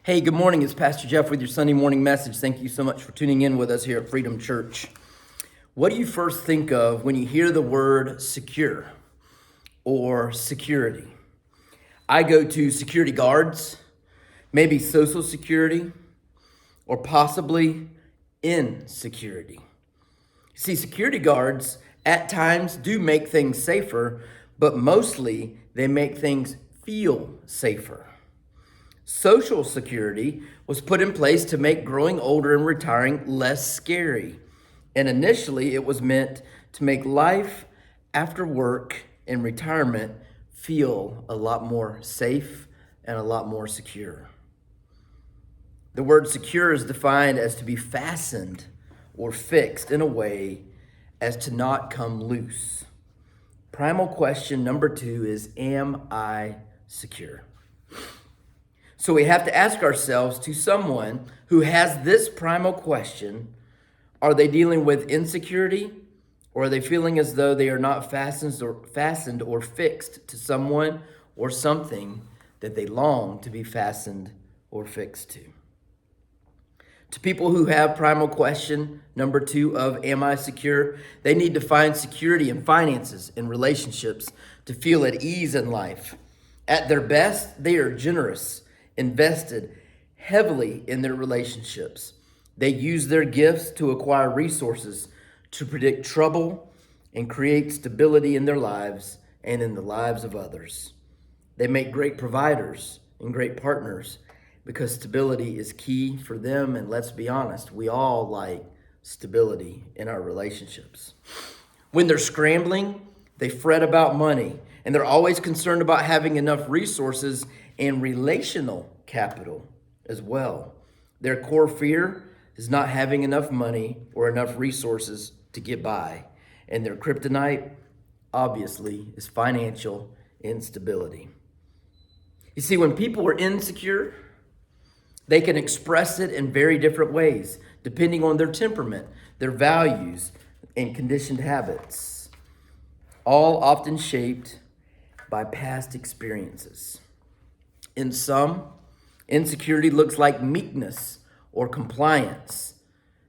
Hey, good morning. It's Pastor Jeff with your Sunday morning message. Thank you so much for tuning in with us here at Freedom Church. What do you first think of when you hear the word secure or security? I go to security guards, maybe social security, or possibly insecurity. See, security guards at times do make things safer, but mostly they make things feel safer. Social Security was put in place to make growing older and retiring less scary. And initially, it was meant to make life after work and retirement feel a lot more safe and a lot more secure. The word secure is defined as to be fastened or fixed in a way as to not come loose. Primal question number 2 is, am I secure? So we have to ask ourselves, to someone who has this primal question, are they dealing with insecurity, or are they feeling as though they are not fastened or fixed to someone or something that they long to be fastened or fixed to? To people who have primal question number 2 of am I secure, they need to find security in finances and relationships to feel at ease in life. At their best, they are generous, invested heavily in their relationships. They use their gifts to acquire resources, to predict trouble, and create stability in their lives and in the lives of others. They make great providers and great partners because stability is key for them. And let's be honest, we all like stability in our relationships. When they're scrambling, they fret about money, and they're always concerned about having enough resources and relational capital as well. Their core fear is not having enough money or enough resources to get by. And their kryptonite, obviously, is financial instability. You see, when people are insecure, they can express it in very different ways, depending on their temperament, their values, and conditioned habits, all often shaped by past experiences. In some, insecurity looks like meekness or compliance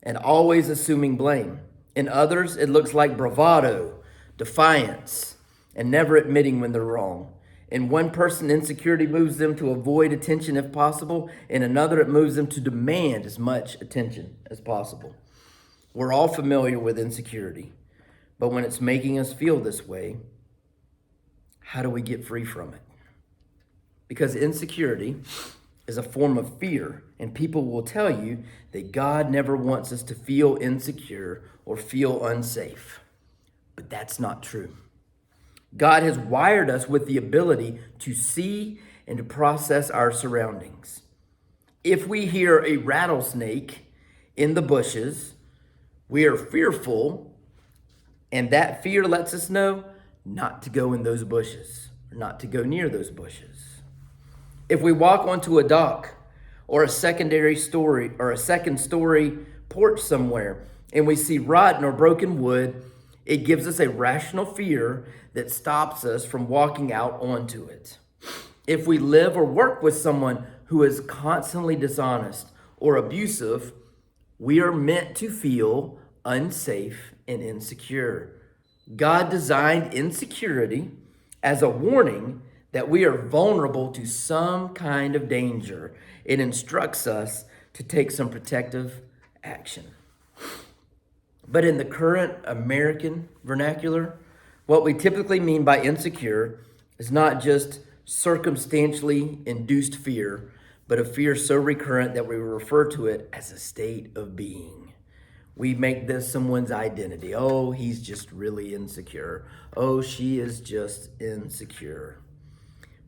and always assuming blame. In others, it looks like bravado, defiance, and never admitting when they're wrong. In one person, insecurity moves them to avoid attention if possible. In another, it moves them to demand as much attention as possible. We're all familiar with insecurity, but when it's making us feel this way, how do we get free from it? Because insecurity is a form of fear, and people will tell you that God never wants us to feel insecure or feel unsafe. But that's not true. God has wired us with the ability to see and to process our surroundings. If we hear a rattlesnake in the bushes, we are fearful, and that fear lets us know not to go in those bushes, or not to go near those bushes. If we walk onto a dock or a second story porch somewhere and we see rotten or broken wood, it gives us a rational fear that stops us from walking out onto it. If we live or work with someone who is constantly dishonest or abusive, we are meant to feel unsafe and insecure. God designed insecurity as a warning that we are vulnerable to some kind of danger. It instructs us to take some protective action. But in the current American vernacular, what we typically mean by insecure is not just circumstantially induced fear, but a fear so recurrent that we refer to it as a state of being. We make this someone's identity. Oh, he's just really insecure. Oh, she is just insecure.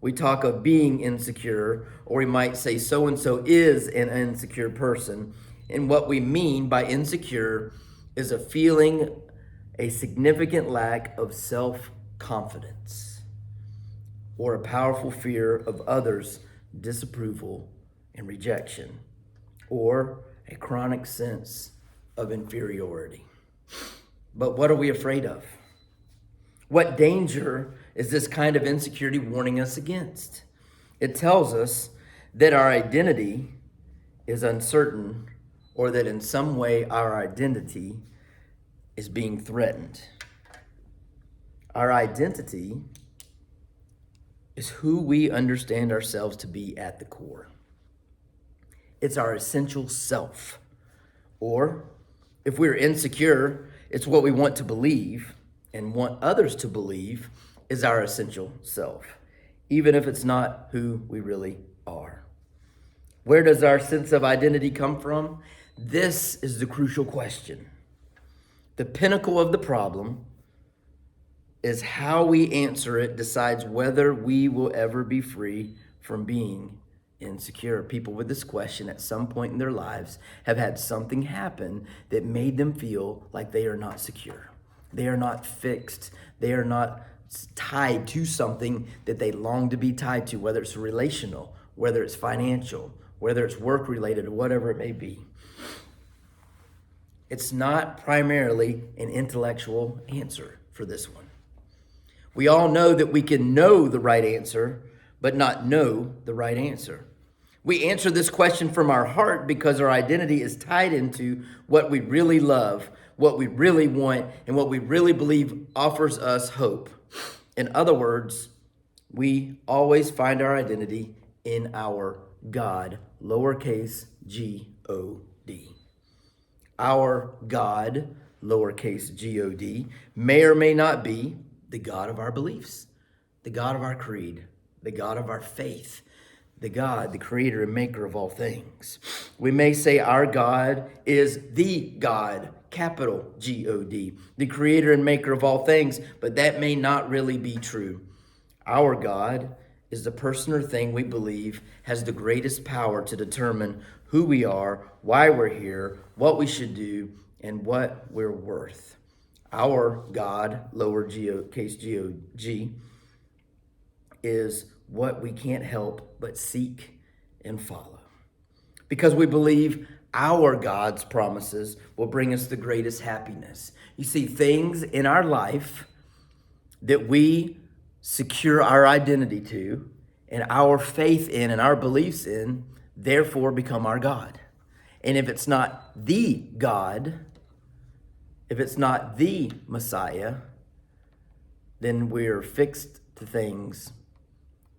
We talk of being insecure, or we might say so-and-so is an insecure person. And what we mean by insecure is a feeling, a significant lack of self-confidence, or a powerful fear of others' disapproval and rejection, or a chronic sense of inferiority. But what are we afraid of? What danger is this kind of insecurity warning us against? It tells us that our identity is uncertain, or that in some way our identity is being threatened. Our identity is who we understand ourselves to be at the core. It's our essential self. Or if we're insecure, it's what we want to believe and want others to believe is our essential self, even if it's not who we really are. Where does our sense of identity come from? This is the crucial question. The pinnacle of the problem is how we answer it decides whether we will ever be free from being insecure. People with this question at some point in their lives have had something happen that made them feel like they are not secure. They are not fixed. They are not tied to something that they long to be tied to, whether it's relational, whether it's financial, whether it's work related, or whatever it may be. It's not primarily an intellectual answer for this one. We all know that we can know the right answer, but not know the right answer. We answer this question from our heart because our identity is tied into what we really love, what we really want, and what we really believe offers us hope. In other words, we always find our identity in our God, lowercase G-O-D. Our God, lowercase G-O-D, may or may not be the God of our beliefs, the God of our creed, the God of our faith, the God, the creator and maker of all things. We may say our God is the God, capital G-O-D, the creator and maker of all things, but that may not really be true. Our God is the person or thing we believe has the greatest power to determine who we are, why we're here, what we should do, and what we're worth. Our God, lowercase G-O-G, is what we can't help but seek and follow. Because we believe our God's promises will bring us the greatest happiness. You see, things in our life that we secure our identity to and our faith in and our beliefs in, therefore become our God. And if it's not the God, if it's not the Messiah, then we're fixed to things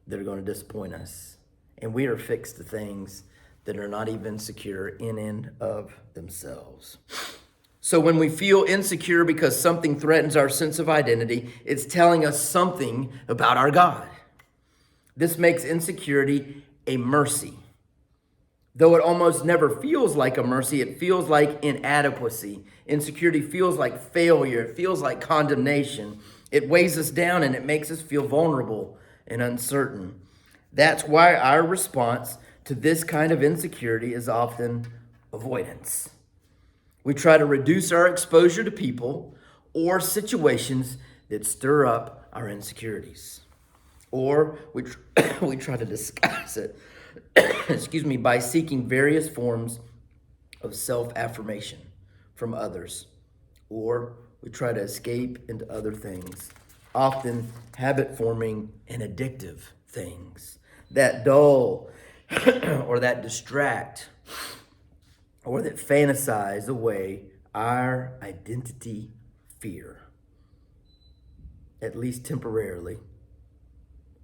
that are going to disappoint us. And we are fixed to things that are not even secure in and of themselves. So when we feel insecure because something threatens our sense of identity, it's telling us something about our God. This makes insecurity a mercy. Though it almost never feels like a mercy, it feels like inadequacy. Insecurity feels like failure. It feels like condemnation. It weighs us down and it makes us feel vulnerable and uncertain. That's why our response to this kind of insecurity is often avoidance. We try to reduce our exposure to people or situations that stir up our insecurities. Or we try to disguise it, by seeking various forms of self-affirmation from others. Or we try to escape into other things, often habit-forming and addictive things that dull or that distract or that fantasize away our identity fear, at least temporarily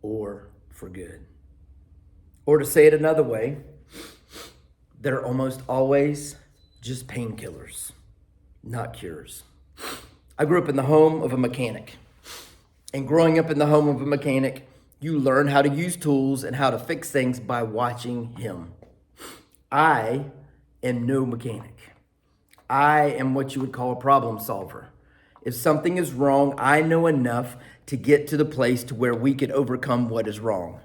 or for good. Or to say it another way, they're almost always just painkillers, not cures. I grew up in the home of a mechanic. And growing up in the home of a mechanic, you learn how to use tools and how to fix things by watching him. I am no mechanic. I am what you would call a problem solver. If something is wrong, I know enough to get to the place to where we can overcome what is wrong.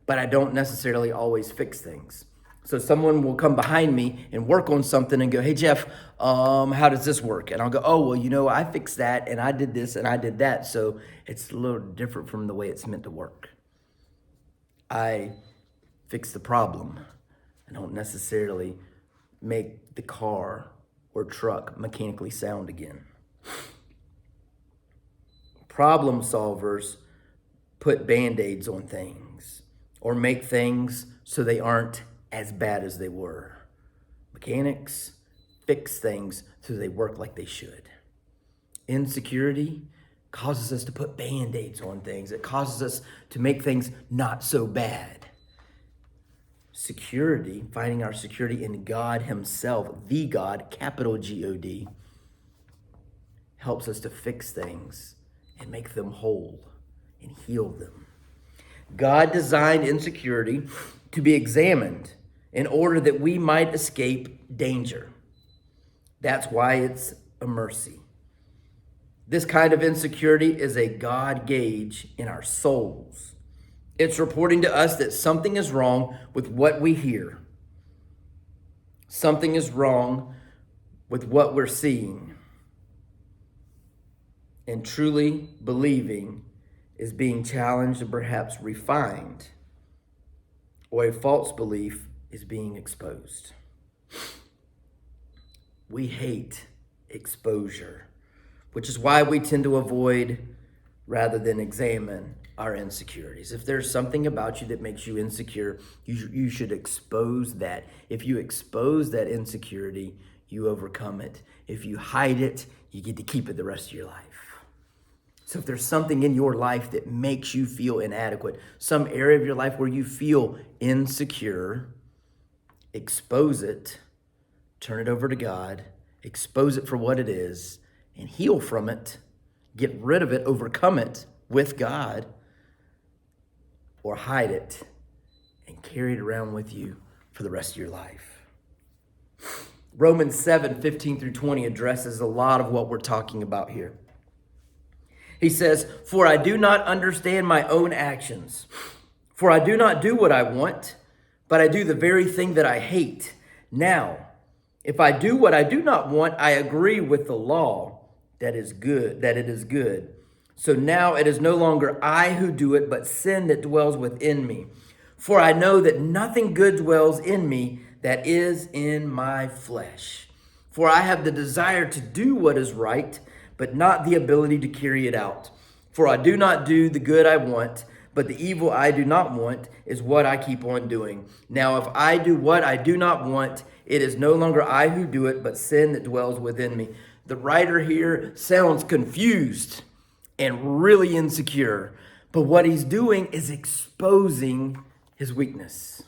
But I don't necessarily always fix things. So someone will come behind me and work on something and go, hey, Jeff, how does this work? And I'll go, oh, well, I fixed that and I did this and I did that. So it's a little different from the way it's meant to work. I fix the problem. I don't necessarily make the car or truck mechanically sound again. Problem solvers put Band-Aids on things, or make things so they aren't as bad as they were. Mechanics fix things so they work like they should. Insecurity causes us to put Band-Aids on things. It causes us to make things not so bad. Security, finding our security in God himself, the God, capital G-O-D, helps us to fix things and make them whole and heal them. God designed insecurity to be examined in order that we might escape danger. That's why it's a mercy. This kind of insecurity is a God gauge in our souls. It's reporting to us that something is wrong with what we hear. Something is wrong with what we're seeing. And truly believing is being challenged and perhaps refined, or a false belief is being exposed. We hate exposure, which is why we tend to avoid rather than examine our insecurities. If there's something about you that makes you insecure, you should expose that. If you expose that insecurity, you overcome it. If you hide it, you get to keep it the rest of your life. So if there's something in your life that makes you feel inadequate, some area of your life where you feel insecure, expose it, turn it over to God, expose it for what it is, and heal from it, get rid of it, overcome it with God, or hide it and carry it around with you for the rest of your life. Romans 7:15-20 addresses a lot of what we're talking about here. He says, "For I do not understand my own actions. For I do not do what I want, but I do the very thing that I hate. Now, if I do what I do not want, I agree with the law that it is good. So now it is no longer I who do it, but sin that dwells within me. For I know that nothing good dwells in me, that is in my flesh. For I have the desire to do what is right, but not the ability to carry it out. For I do not do the good I want, but the evil I do not want is what I keep on doing. Now, if I do what I do not want, it is no longer I who do it, but sin that dwells within me." The writer here sounds confused and really insecure, but what he's doing is exposing his weakness.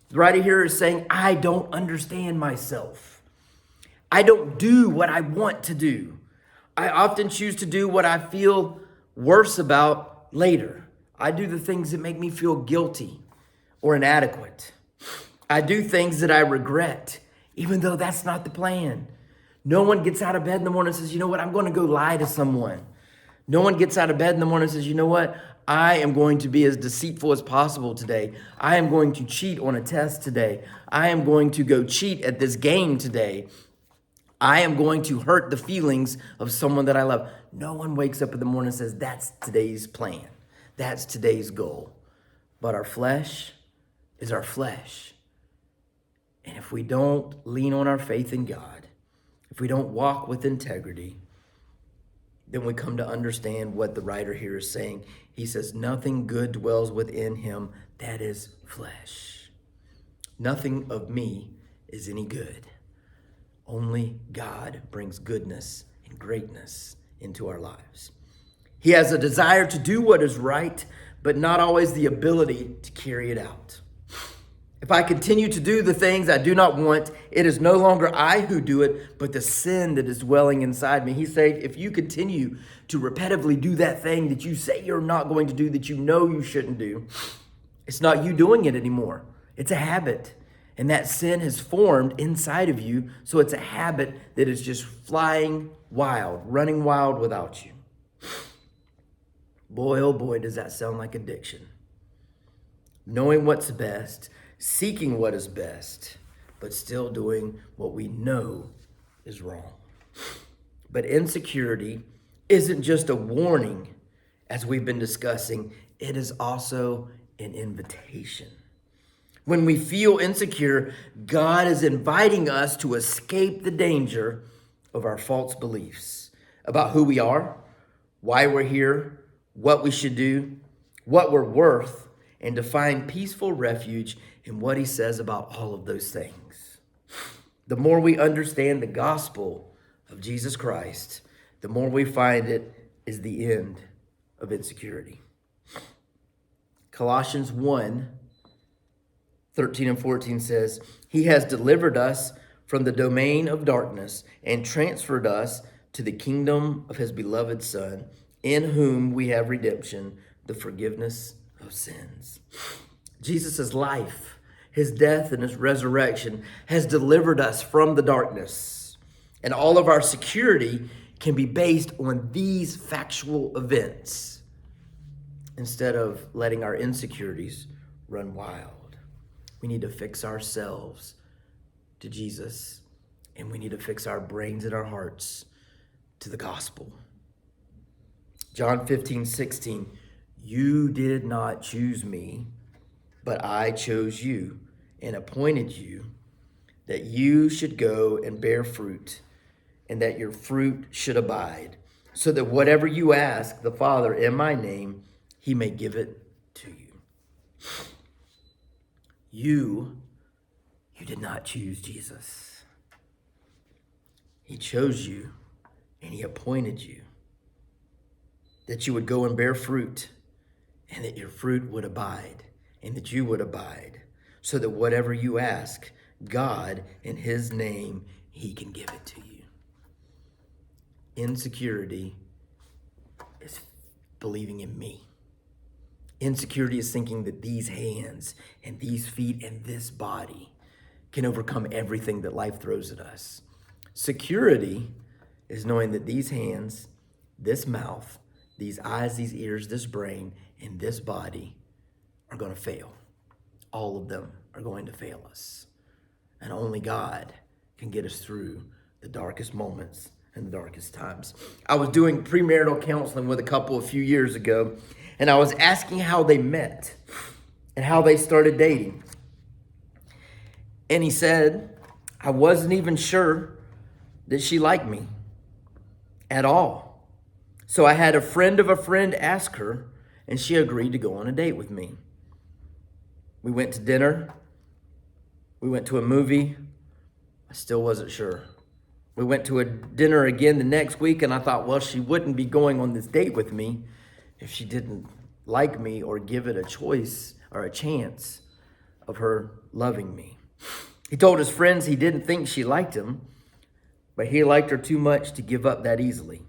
The writer here is saying, I don't understand myself. I don't do what I want to do. I often choose to do what I feel worse about later. I do the things that make me feel guilty or inadequate. I do things that I regret, even though that's not the plan. No one gets out of bed in the morning and says, you know what, I'm going to go lie to someone. No one gets out of bed in the morning and says, you know what, I am going to be as deceitful as possible today. I am going to cheat on a test today. I am going to go cheat at this game today. I am going to hurt the feelings of someone that I love. No one wakes up in the morning and says, that's today's plan. That's today's goal. But our flesh is our flesh. And if we don't lean on our faith in God, if we don't walk with integrity, then we come to understand what the writer here is saying. He says, nothing good dwells within him, that is flesh. Nothing of me is any good. Only God brings goodness and greatness into our lives. He has a desire to do what is right, but not always the ability to carry it out. If I continue to do the things I do not want, it is no longer I who do it, but the sin that is dwelling inside me. He's saying, if you continue to repetitively do that thing that you say you're not going to do, that you know you shouldn't do, it's not you doing it anymore. It's a habit. And that sin has formed inside of you, so it's a habit that is just flying wild, running wild without you. Boy, oh boy, does that sound like addiction. Knowing what's best, seeking what is best, but still doing what we know is wrong. But insecurity isn't just a warning, as we've been discussing, it is also an invitation. When we feel insecure, God is inviting us to escape the danger of our false beliefs about who we are, why we're here, what we should do, what we're worth, and to find peaceful refuge in what he says about all of those things. The more we understand the gospel of Jesus Christ, the more we find it is the end of insecurity. Colossians 1:13 and 14 says, he has delivered us from the domain of darkness and transferred us to the kingdom of his beloved Son, in whom we have redemption, the forgiveness of sins. Jesus' life, his death, and his resurrection has delivered us from the darkness. And all of our security can be based on these factual events instead of letting our insecurities run wild. We need to fix ourselves to Jesus, and we need to fix our brains and our hearts to the gospel. John 15:16, you did not choose me, but I chose you and appointed you that you should go and bear fruit, and that your fruit should abide, so that whatever you ask the Father in my name, he may give it to you. You did not choose Jesus. He chose you and he appointed you that you would go and bear fruit, and that your fruit would abide, and that you would abide, so that whatever you ask God in his name, he can give it to you. Insecurity is believing in me. Insecurity is thinking that these hands and these feet and this body can overcome everything that life throws at us. Security is knowing that these hands, this mouth, these eyes, these ears, this brain, and this body are going to fail. All of them are going to fail us. And only God can get us through the darkest moments and the darkest times. I was doing premarital counseling with a couple a few years ago, and I was asking how they met and how they started dating. And he said, I wasn't even sure that she liked me at all. So I had a friend of a friend ask her, and she agreed to go on a date with me. We went to dinner. We went to a movie. I still wasn't sure. We went to a dinner again the next week, and I thought, well, she wouldn't be going on this date with me if she didn't like me or give it a choice or a chance of her loving me. He told his friends he didn't think she liked him, but he liked her too much to give up that easily.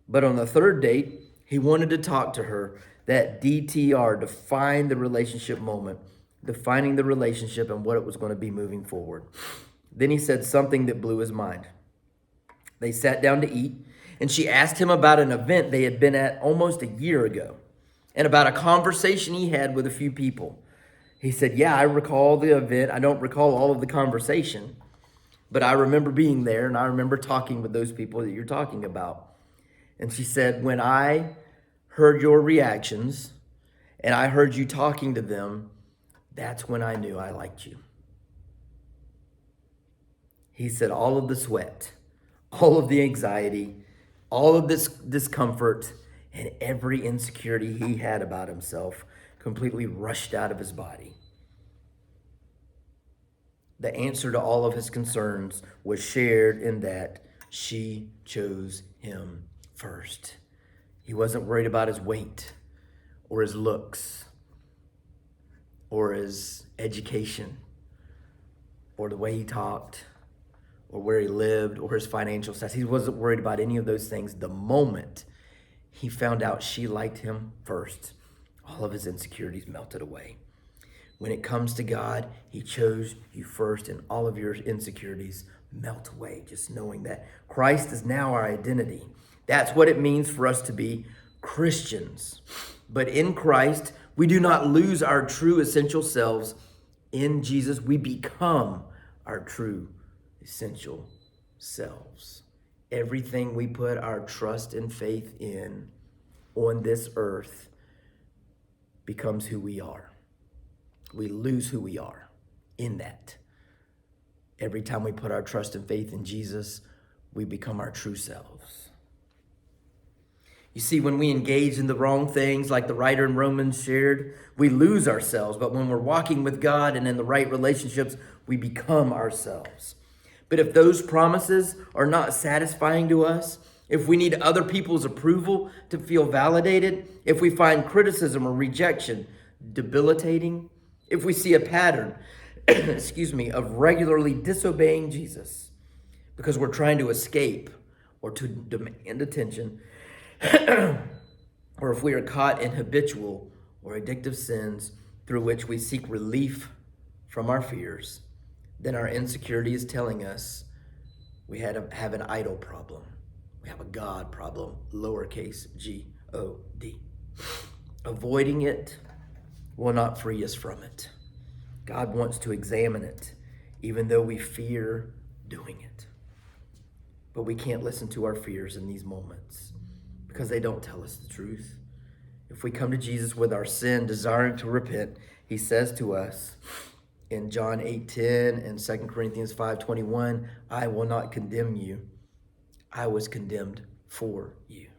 But on the third date, he wanted to talk to her, that DTR, define the relationship moment, defining the relationship and what it was going to be moving forward. Then he said something that blew his mind. They sat down to eat, and she asked him about an event they had been at almost a year ago, and about a conversation he had with a few people. He said, yeah, I recall the event. I don't recall all of the conversation, but I remember being there, and I remember talking with those people that you're talking about. And she said, when I heard your reactions and I heard you talking to them, that's when I knew I liked you. He said all of the sweat, all of the anxiety, all of this discomfort, and every insecurity he had about himself completely rushed out of his body. The answer to all of his concerns was shared in that she chose him first. He wasn't worried about his weight or his looks or his education or the way he talked or where he lived or his financial status. He wasn't worried about any of those things. The moment he found out she liked him first, all of his insecurities melted away. When it comes to God, he chose you first, and all of your insecurities melt away, just knowing that Christ is now our identity. That's what it means for us to be Christians. But in Christ, we do not lose our true essential selves. In Jesus, we become our true essential selves. Everything we put our trust and faith in on this earth becomes who we are. We lose who we are in that. Every time we put our trust and faith in Jesus, we become our true selves. You see, when we engage in the wrong things, like the writer in Romans shared, we lose ourselves. But when we're walking with God and in the right relationships, we become ourselves. But if those promises are not satisfying to us, if we need other people's approval to feel validated, if we find criticism or rejection debilitating, if we see a pattern, of regularly disobeying Jesus because we're trying to escape or to demand attention, or if we are caught in habitual or addictive sins through which we seek relief from our fears, then our insecurity is telling us we have an idol problem. We have a God problem, lowercase G-O-D. Avoiding it will not free us from it. God wants to examine it, even though we fear doing it. But we can't listen to our fears in these moments because they don't tell us the truth. If we come to Jesus with our sin, desiring to repent, he says to us in John 8:10 and 2 Corinthians 5:21, I will not condemn you. I was condemned for you.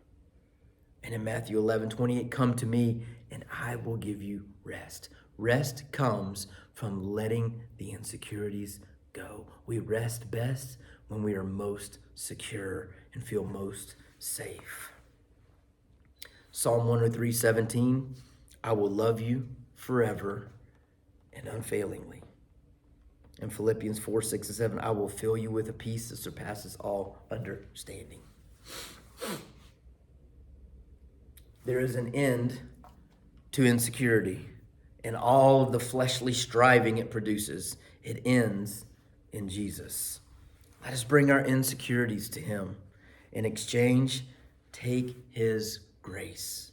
And in Matthew 11:28, come to me and I will give you rest. Rest comes from letting the insecurities go. We rest best when we are most secure and feel most safe. Psalm 103:17, I will love you forever and unfailingly. And Philippians 4:6-7, I will fill you with a peace that surpasses all understanding. There is an end to insecurity and all of the fleshly striving it produces. It ends in Jesus. Let us bring our insecurities to him. In exchange, take his grace.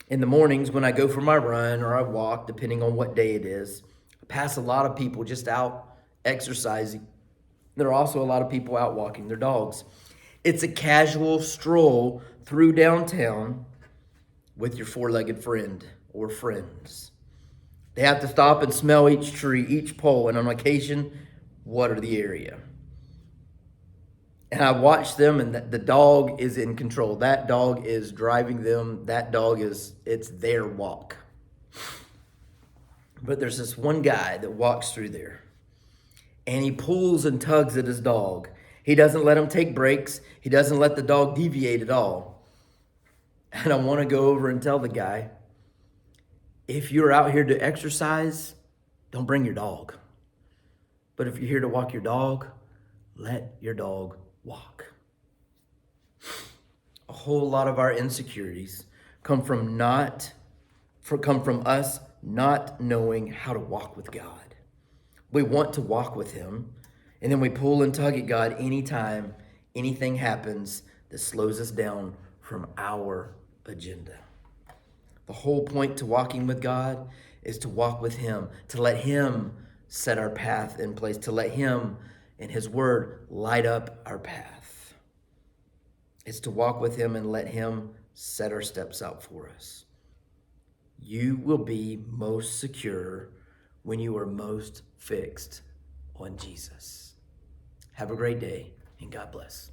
In the mornings when I go for my run or I walk, depending on what day it is, I pass a lot of people just out exercising. There are also a lot of people out walking their dogs. It's a casual stroll through downtown with your four-legged friend or friends. They have to stop and smell each tree, each pole, and on occasion, water the area. And I watch them, and the dog is in control. That dog is driving them. That dog it's their walk. But there's this one guy that walks through there, and he pulls and tugs at his dog. He doesn't let him take breaks. He doesn't let the dog deviate at all. And I want to go over and tell the guy, if you're out here to exercise, don't bring your dog. But if you're here to walk your dog, let your dog walk. A whole lot of our insecurities come from us not knowing how to walk with God. We want to walk with him, and then we pull and tug at God anytime anything happens that slows us down from our agenda. The whole point to walking with God is to walk with him, to let him set our path in place, to let him and his word light up our path. It's to walk with him and let him set our steps out for us. You will be most secure when you are most fixed on Jesus. Have a great day, and God bless.